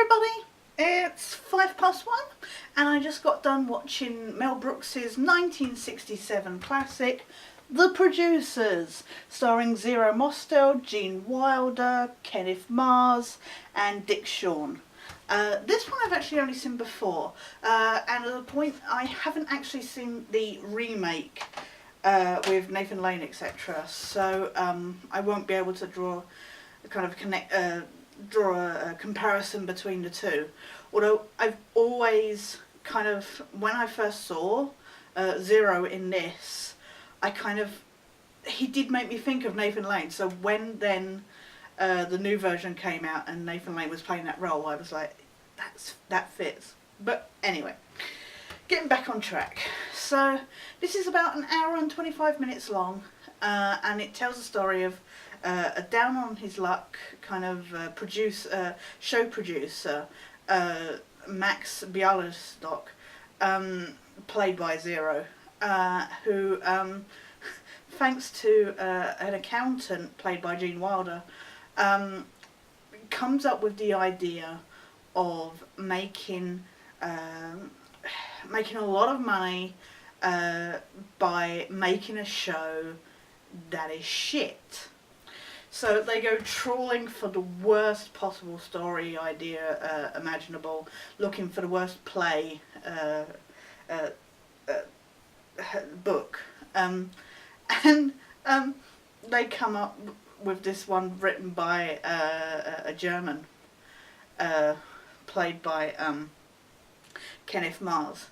everybody, it's 1:05 and I just got done watching Mel Brooks's 1967 classic The Producers, starring Zero Mostel, Gene Wilder, Kenneth Mars and Dick Shawn. This one I've actually only seen before, and at the point I haven't actually seen the remake with Nathan Lane, etc. So I won't be able to draw a kind of draw a comparison between the two. Although I've always kind of, when I first saw Zero in this, he did make me think of Nathan Lane. So when then the new version came out and Nathan Lane was playing that role, I was like, that fits. But anyway, getting back on track. So this is about an hour and 25 minutes long, and it tells the story of a down on his luck kind of show producer, Max Bialystock, played by Zero, who, thanks to an accountant played by Gene Wilder, comes up with the idea of making a lot of money by making a show that is shit. So they go trawling for the worst possible story idea imaginable, looking for the worst play book, and they come up with this one written by a German, played by Kenneth Mars,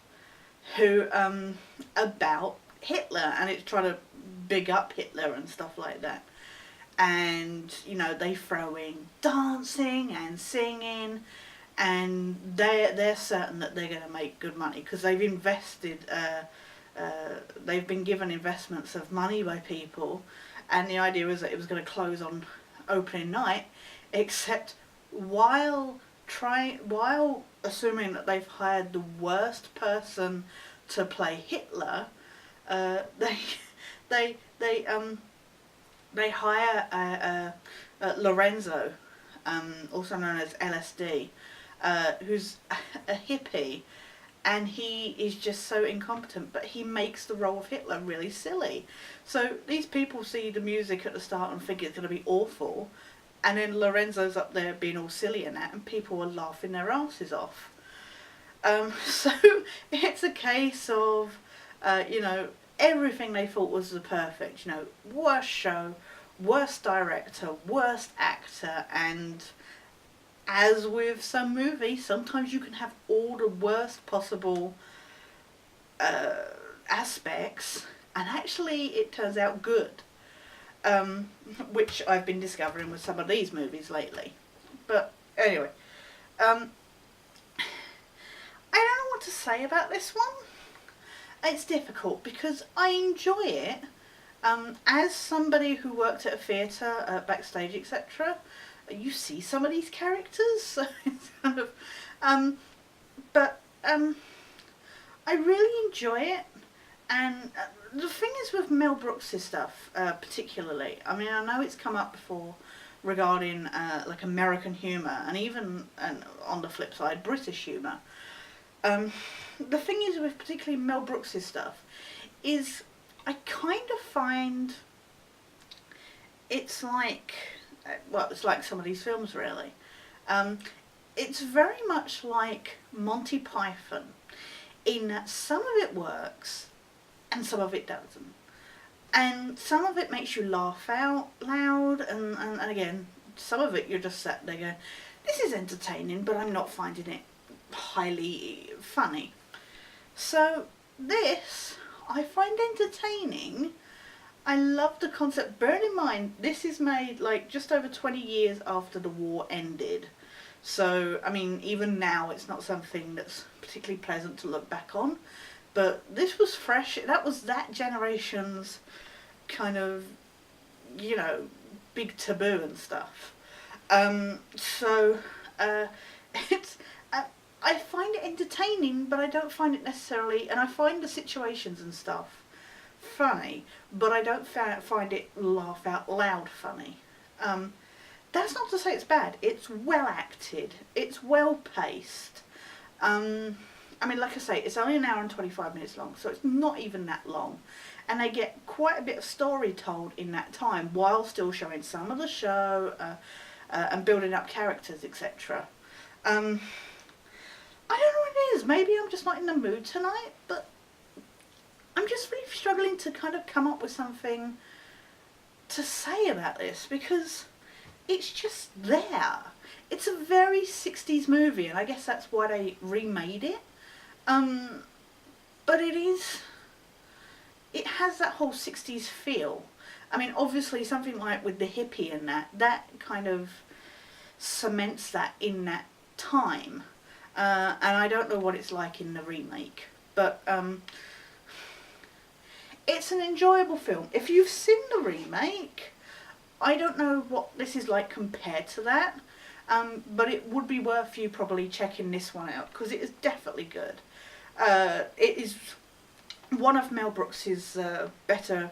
who about Hitler, and it's trying to big up Hitler and stuff like that. And, you know, they throw in dancing and singing, and they're certain that they're going to make good money because they've invested, they've been given investments of money by people, and the idea was that it was going to close on opening night, except while assuming that they've hired the worst person to play Hitler, they hire Lorenzo, also known as LSD, who's a hippie, and he is just so incompetent, but he makes the role of Hitler really silly. So these people see the music at the start and think it's going to be awful, and then Lorenzo's up there being all silly and that, and people are laughing their asses off. So it's a case of, you know, everything they thought was the perfect, you know, worst show, worst director, worst actor, and as with some movies, sometimes you can have all the worst possible aspects, and actually it turns out good, which I've been discovering with some of these movies lately. But anyway, I don't know what to say about this one. It's difficult because I enjoy it. As somebody who worked at a theatre, backstage, etc., you see some of these characters, so it's kind of, but I really enjoy it. And the thing is with Mel Brooks' stuff, particularly, I mean, I know it's come up before regarding like American humour, and even on the flip side, British humour. The thing is with particularly Mel Brooks' stuff is I kind of find it's like, well, it's like some of these films really. It's very much like Monty Python in that some of it works and some of it doesn't. And some of it makes you laugh out loud, and again, some of it you're just sat there going, this is entertaining, but I'm not finding it highly funny. So this I find entertaining. I love the concept. Bear in mind, this is made like just over 20 years after the war ended. So, I mean, even now it's not something that's particularly pleasant to look back on. But this was fresh. That was that generation's kind of, you know, big taboo and stuff. It's... I find it entertaining, but I don't find it necessarily, and I find the situations and stuff funny, but I don't find it laugh out loud funny. That's not to say it's bad. It's well acted. It's well paced. I mean, like I say, it's only an hour and 25 minutes long, so it's not even that long. And they get quite a bit of story told in that time, while still showing some of the show and building up characters, etc. I don't know what it is. Maybe I'm just not in the mood tonight, but I'm just really struggling to kind of come up with something to say about this, because it's just there. It's a very 60s movie, and I guess that's why they remade it. But it has that whole 60s feel. I mean, obviously something like with the hippie and that kind of cements that in that time. And I don't know what it's like in the remake, but it's an enjoyable film. If you've seen the remake, I don't know what this is like compared to that, but it would be worth you probably checking this one out, because it is definitely good. It is one of Mel Brooks's better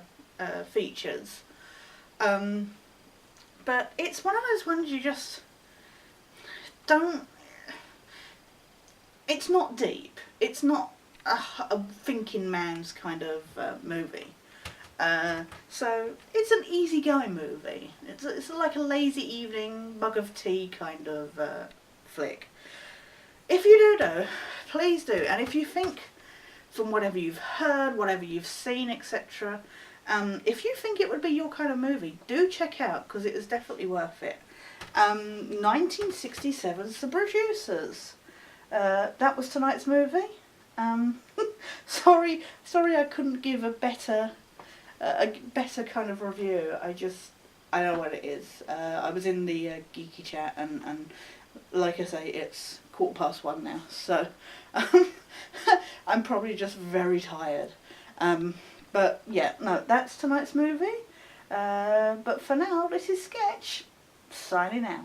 features, but it's one of those ones you just don't. It's not deep. It's not a thinking man's kind of movie. So it's an easygoing movie. It's like a lazy evening mug of tea kind of flick. If you do though, please do. And if you think, from whatever you've heard, whatever you've seen, etc., if you think it would be your kind of movie, do check out, because it is definitely worth it. 1967's The Producers. That was tonight's movie. Sorry I couldn't give a better kind of review. I don't know what it is. I was in the geeky chat, and like I say, it's 1:15 now, so I'm probably just very tired. But yeah, no, that's tonight's movie. But for now, this is Sketch, signing out.